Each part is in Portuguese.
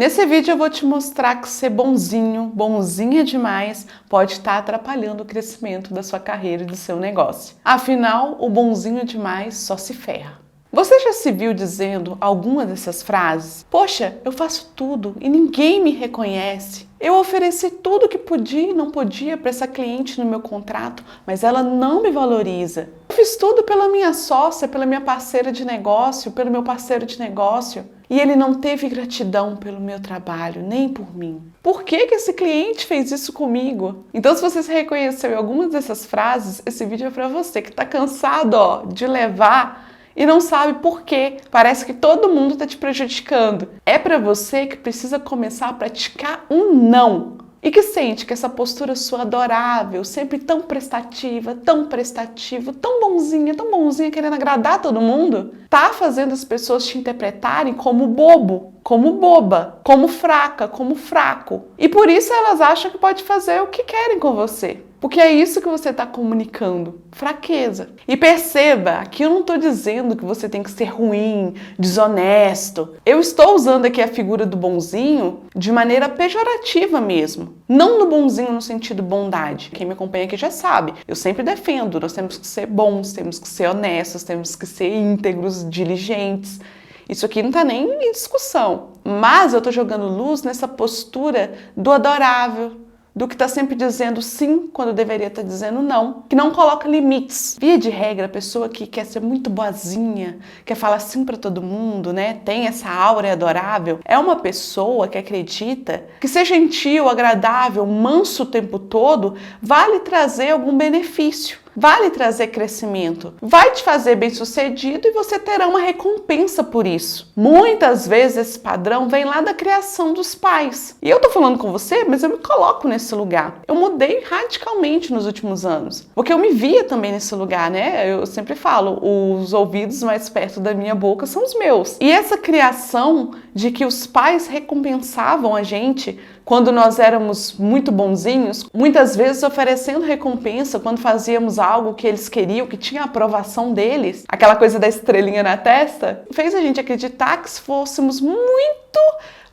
Nesse vídeo eu vou te mostrar que ser bonzinho, bonzinha demais, pode estar atrapalhando o crescimento da sua carreira e do seu negócio. Afinal, o bonzinho demais só se ferra. Você já se viu dizendo alguma dessas frases? Poxa, eu faço tudo e ninguém me reconhece. Eu ofereci tudo que podia e não podia para essa cliente no meu contrato, mas ela não me valoriza. Eu fiz tudo pela minha sócia, pela minha parceira de negócio, pelo meu parceiro de negócio, e ele não teve gratidão pelo meu trabalho, nem por mim. Por que esse cliente fez isso comigo? Então, se você se reconheceu em algumas dessas frases, esse vídeo é para você que está cansado de levar e não sabe por quê. Parece que todo mundo está te prejudicando. É para você que precisa começar a praticar um não. E que sente que essa postura sua adorável, sempre tão prestativa, tão prestativo, tão bonzinha, querendo agradar todo mundo, tá fazendo as pessoas te interpretarem como bobo, como boba, como fraca, como fraco. E por isso elas acham que pode fazer o que querem com você. Porque é isso que você está comunicando, fraqueza. E perceba, aqui eu não estou dizendo que você tem que ser ruim, desonesto. Eu estou usando aqui a figura do bonzinho de maneira pejorativa mesmo. Não no bonzinho no sentido bondade. Quem me acompanha aqui já sabe. Eu sempre defendo, nós temos que ser bons, temos que ser honestos, temos que ser íntegros, diligentes. Isso aqui não está nem em discussão. Mas eu estou jogando luz nessa postura do adorável, do que está sempre dizendo sim quando deveria estar dizendo não, que não coloca limites. Via de regra, a pessoa que quer ser muito boazinha, quer falar sim para todo mundo, né? Tem essa aura adorável, é uma pessoa que acredita que ser gentil, agradável, manso o tempo todo vai lhe trazer algum benefício. Vai lhe trazer crescimento, vai te fazer bem-sucedido e você terá uma recompensa por isso. Muitas vezes esse padrão vem lá da criação dos pais. E eu tô falando com você, mas eu me coloco nesse lugar. Eu mudei radicalmente nos últimos anos, porque eu me via também nesse lugar, né? Eu sempre falo, os ouvidos mais perto da minha boca são os meus. E essa criação de que os pais recompensavam a gente quando nós éramos muito bonzinhos, muitas vezes oferecendo recompensa quando fazíamos algo que eles queriam, que tinha a aprovação deles, aquela coisa da estrelinha na testa, fez a gente acreditar que se fôssemos muito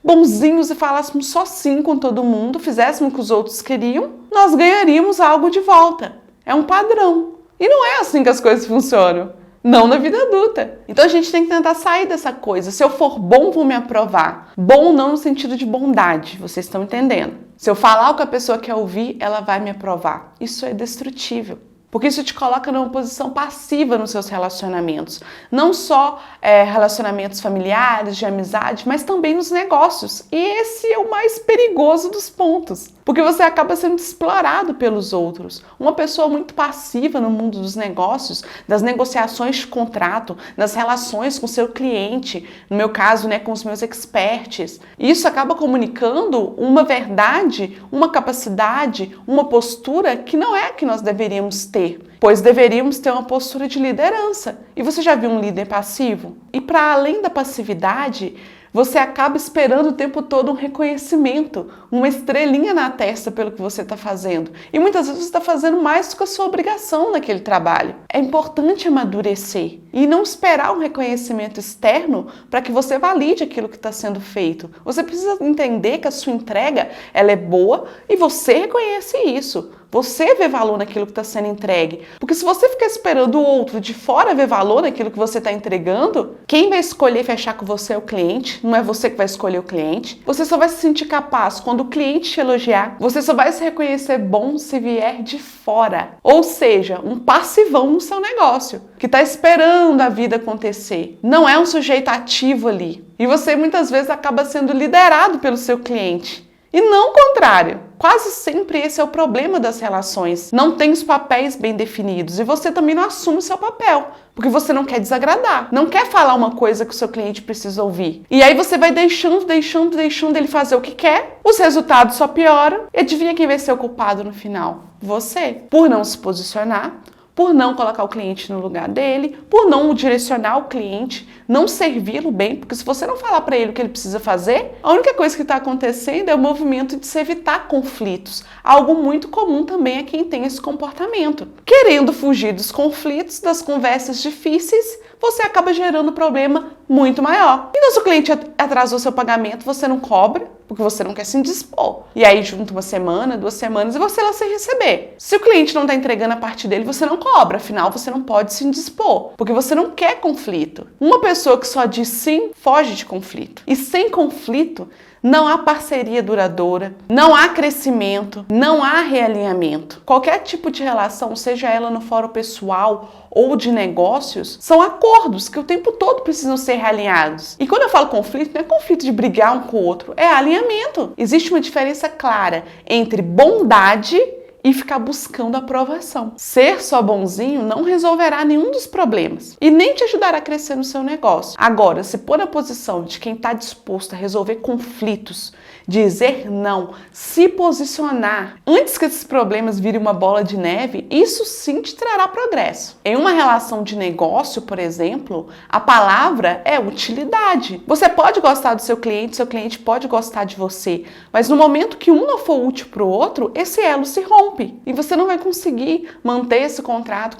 bonzinhos e falássemos só sim com todo mundo, fizéssemos o que os outros queriam, nós ganharíamos algo de volta. É um padrão. E não é assim que as coisas funcionam. Não na vida adulta. Então a gente tem que tentar sair dessa coisa. Se eu for bom, vão me aprovar. Bom não no sentido de bondade, vocês estão entendendo. Se eu falar o que a pessoa quer ouvir, ela vai me aprovar. Isso é destrutível. Porque isso te coloca numa posição passiva nos seus relacionamentos. Não só relacionamentos familiares, de amizade, mas também nos negócios. E esse é o mais perigoso dos pontos. Porque você acaba sendo explorado pelos outros. Uma pessoa muito passiva no mundo dos negócios, das negociações de contrato, das relações com seu cliente, no meu caso, né, com os meus experts. Isso acaba comunicando uma verdade, uma capacidade, uma postura que não é a que nós deveríamos ter. Pois deveríamos ter uma postura de liderança. E você já viu um líder passivo? E para além da passividade, você acaba esperando o tempo todo um reconhecimento, uma estrelinha na testa pelo que você está fazendo. E muitas vezes você está fazendo mais do que a sua obrigação naquele trabalho. É importante amadurecer e não esperar um reconhecimento externo para que você valide aquilo que está sendo feito. Você precisa entender que a sua entrega ela é boa e você reconhece isso. Você vê valor naquilo que está sendo entregue. Porque se você ficar esperando o outro de fora ver valor naquilo que você está entregando, quem vai escolher fechar com você é o cliente, não é você que vai escolher o cliente. Você só vai se sentir capaz quando o cliente te elogiar. Você só vai se reconhecer bom se vier de fora. Ou seja, um passivão no seu negócio, que está esperando a vida acontecer. Não é um sujeito ativo ali. E você muitas vezes acaba sendo liderado pelo seu cliente. E não o contrário. Quase sempre esse é o problema das relações. Não tem os papéis bem definidos e você também não assume o seu papel, porque você não quer desagradar, não quer falar uma coisa que o seu cliente precisa ouvir. E aí você vai deixando ele fazer o que quer, os resultados só pioram e adivinha quem vai ser o culpado no final? Você. Por não se posicionar, por não colocar o cliente no lugar dele, por não direcionar o cliente, não servi-lo bem, porque se você não falar para ele o que ele precisa fazer, a única coisa que está acontecendo é o movimento de se evitar conflitos, algo muito comum também a quem tem esse comportamento. Querendo fugir dos conflitos, das conversas difíceis, você acaba gerando problema muito maior. Então, se o cliente atrasou seu pagamento, você não cobra, porque você não quer se indispor. E aí, junta uma semana, 2 semanas e você lá sem receber. Se o cliente não está entregando a parte dele, você não cobra. Afinal, você não pode se indispor, porque você não quer conflito. Uma pessoa que só diz sim, foge de conflito. E sem conflito, não há parceria duradoura, não há crescimento, não há realinhamento. Qualquer tipo de relação, seja ela no fórum pessoal ou de negócios, são acordos que o tempo todo precisam ser realinhados. E quando eu falo conflito, não é conflito de brigar um com o outro, é alinhamento. Existe uma diferença clara entre bondade e ficar buscando aprovação. Ser só bonzinho não resolverá nenhum dos problemas e nem te ajudará a crescer no seu negócio. Agora, se pôr na posição de quem está disposto a resolver conflitos, dizer não, se posicionar antes que esses problemas virem uma bola de neve, isso sim te trará progresso. Em uma relação de negócio, por exemplo, a palavra é utilidade. Você pode gostar do seu cliente pode gostar de você, mas no momento que um não for útil para o outro, esse elo se rompe. E você não vai conseguir manter esse contrato,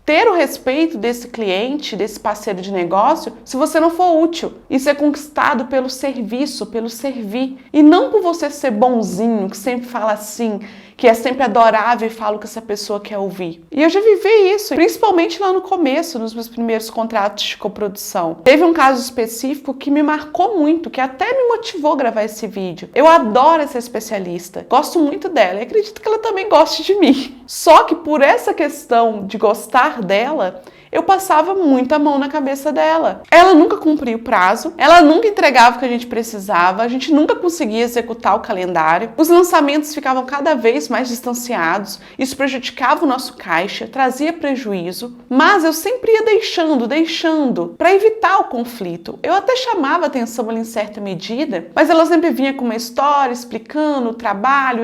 ter o respeito desse cliente, desse parceiro de negócio, se você não for útil. Isso é conquistado pelo serviço, pelo servir. E não por você ser bonzinho, que sempre fala assim, que é sempre adorável e fala o que essa pessoa quer ouvir. E eu já vivi isso, principalmente lá no começo, nos meus primeiros contratos de coprodução. Teve um caso específico que me marcou muito, que até me motivou a gravar esse vídeo. Eu adoro essa especialista, gosto muito dela e acredito que ela também goste de mim. Só que por essa questão de gostar dela, eu passava muita mão na cabeça dela. Ela nunca cumpria o prazo, ela nunca entregava o que a gente precisava, a gente nunca conseguia executar o calendário, os lançamentos ficavam cada vez mais distanciados, isso prejudicava o nosso caixa, trazia prejuízo, mas eu sempre ia deixando, para evitar o conflito. Eu até chamava atenção ali em certa medida, mas ela sempre vinha com uma história explicando o trabalho,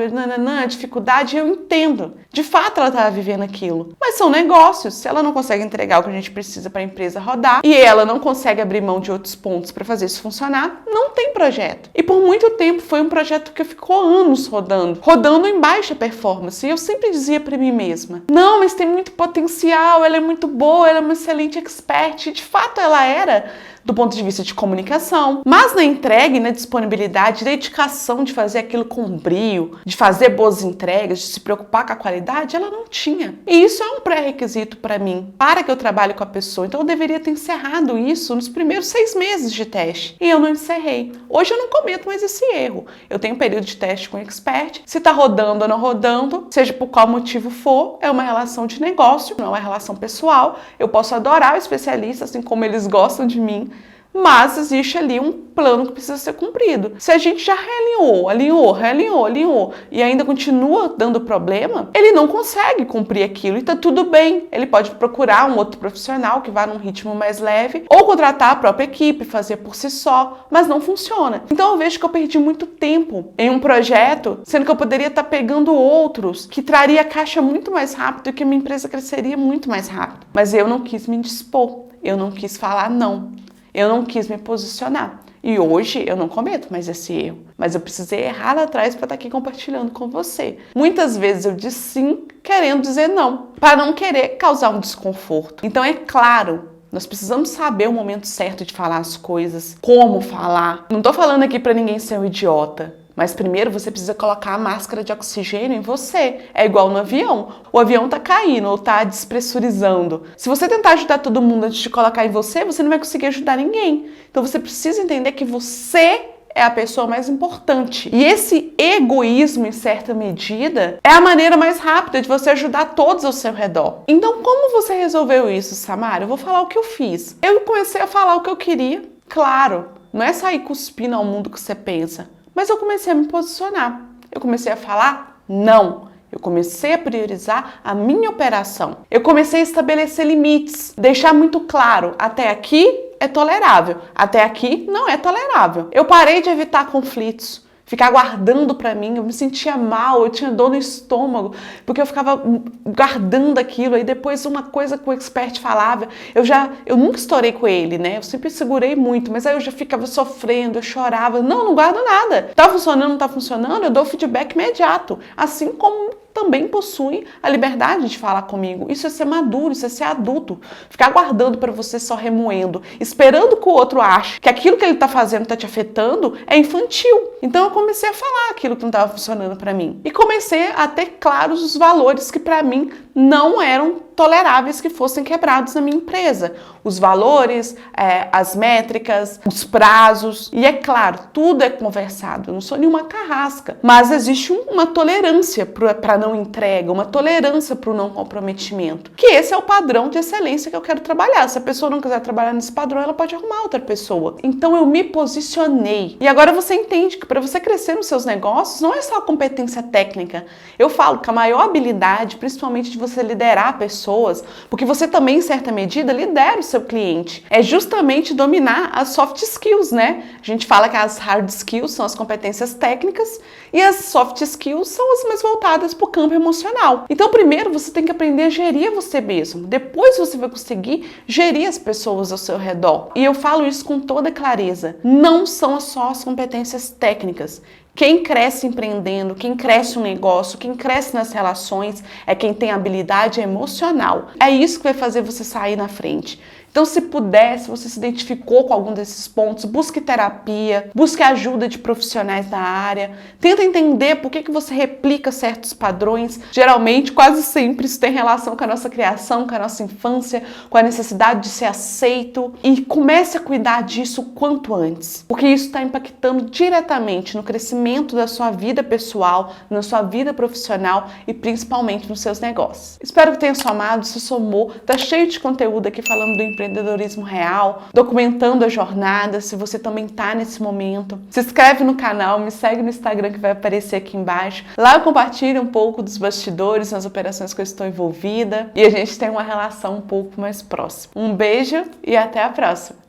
a dificuldade, e eu entendo. De fato, ela estava vivendo aquilo. Mas são negócios, se ela não consegue entregar o que a gente precisa para a empresa rodar e ela não consegue abrir mão de outros pontos para fazer isso funcionar, não tem projeto. E por muito tempo foi um projeto que ficou anos rodando em baixa performance. E eu sempre dizia para mim mesma, não, mas tem muito potencial, ela é muito boa, ela é uma excelente expert. E de fato ela era, do ponto de vista de comunicação, mas na entrega e na disponibilidade, dedicação de fazer aquilo com brio, de fazer boas entregas, de se preocupar com a qualidade, ela não tinha. E isso é um pré-requisito para mim, para que eu trabalhe com a pessoa. Então eu deveria ter encerrado isso nos primeiros 6 meses de teste. E eu não encerrei. Hoje eu não cometo mais esse erro. Eu tenho um período de teste com o expert. Se está rodando ou não rodando, seja por qual motivo for, é uma relação de negócio, não é uma relação pessoal. Eu posso adorar o especialista, assim como eles gostam de mim, mas existe ali um plano que precisa ser cumprido. Se a gente já realinhou e ainda continua dando problema, ele não consegue cumprir aquilo e tá tudo bem. Ele pode procurar um outro profissional que vá num ritmo mais leve ou contratar a própria equipe, fazer por si só, mas não funciona. Então eu vejo que eu perdi muito tempo em um projeto, sendo que eu poderia estar pegando outros que traria caixa muito mais rápido e que a minha empresa cresceria muito mais rápido. Mas eu não quis me dispor, eu não quis falar não. Eu não quis me posicionar. E hoje eu não cometo mais esse erro. Mas eu precisei errar lá atrás para estar aqui compartilhando com você. Muitas vezes eu disse sim, querendo dizer não, para não querer causar um desconforto. Então é claro, nós precisamos saber o momento certo de falar as coisas, como falar. Não estou falando aqui para ninguém ser um idiota. Mas primeiro você precisa colocar a máscara de oxigênio em você. É igual no avião. O avião tá caindo ou tá despressurizando. Se você tentar ajudar todo mundo antes de colocar em você, você não vai conseguir ajudar ninguém. Então você precisa entender que você é a pessoa mais importante. E esse egoísmo, em certa medida, é a maneira mais rápida de você ajudar todos ao seu redor. Então, como você resolveu isso, Samara? Eu vou falar o que eu fiz. Eu comecei a falar o que eu queria. Claro, não é sair cuspindo ao mundo que você pensa. Mas eu comecei a me posicionar. Eu comecei a falar não. Eu comecei a priorizar a minha operação. Eu comecei a estabelecer limites. Deixar muito claro, até aqui é tolerável. Até aqui não é tolerável. Eu parei de evitar conflitos. Ficar guardando pra mim, eu me sentia mal, eu tinha dor no estômago, porque eu ficava guardando aquilo, aí depois uma coisa que o expert falava, eu nunca estourei com ele, né, eu sempre segurei muito, mas aí eu já ficava sofrendo, eu chorava, não guardo nada, tá funcionando, não tá funcionando, eu dou feedback imediato, assim como também possuem a liberdade de falar comigo. Isso é ser maduro, isso é ser adulto. Ficar guardando para você só remoendo, esperando que o outro ache que aquilo que ele está fazendo está te afetando, é infantil. Então eu comecei a falar aquilo que não estava funcionando para mim. E comecei a ter claros os valores que para mim não eram toleráveis que fossem quebrados na minha empresa. Os valores, as métricas, os prazos. E é claro, tudo é conversado. Eu não sou nenhuma carrasca. Mas existe uma tolerância para não entrega, uma tolerância para o não comprometimento. Que esse é o padrão de excelência que eu quero trabalhar. Se a pessoa não quiser trabalhar nesse padrão, ela pode arrumar outra pessoa. Então eu me posicionei. E agora você entende que para você crescer nos seus negócios, não é só competência técnica. Eu falo que a maior habilidade, principalmente de você liderar pessoas, porque você também, em certa medida, lidera o seu cliente. É justamente dominar as soft skills, né? A gente fala que as hard skills são as competências técnicas e as soft skills são as mais voltadas para o campo emocional. Então, primeiro você tem que aprender a gerir você mesmo. Depois você vai conseguir gerir as pessoas ao seu redor. E eu falo isso com toda clareza. Não são só as competências técnicas. Quem cresce empreendendo, quem cresce um negócio, quem cresce nas relações é quem tem habilidade emocional. É isso que vai fazer você sair na frente. Então, se puder, se você se identificou com algum desses pontos, busque terapia, busque ajuda de profissionais da área, tenta entender por que você replica certos padrões. Geralmente, quase sempre, isso tem relação com a nossa criação, com a nossa infância, com a necessidade de ser aceito. E comece a cuidar disso o quanto antes, porque isso está impactando diretamente no crescimento da sua vida pessoal, na sua vida profissional e principalmente nos seus negócios. Espero que tenha somado, se somou, tá cheio de conteúdo aqui falando do empreendedorismo real, documentando a jornada, se você também está nesse momento. Se inscreve no canal, me segue no Instagram que vai aparecer aqui embaixo. Lá eu compartilho um pouco dos bastidores, nas operações que eu estou envolvida e a gente tem uma relação um pouco mais próxima. Um beijo e até a próxima!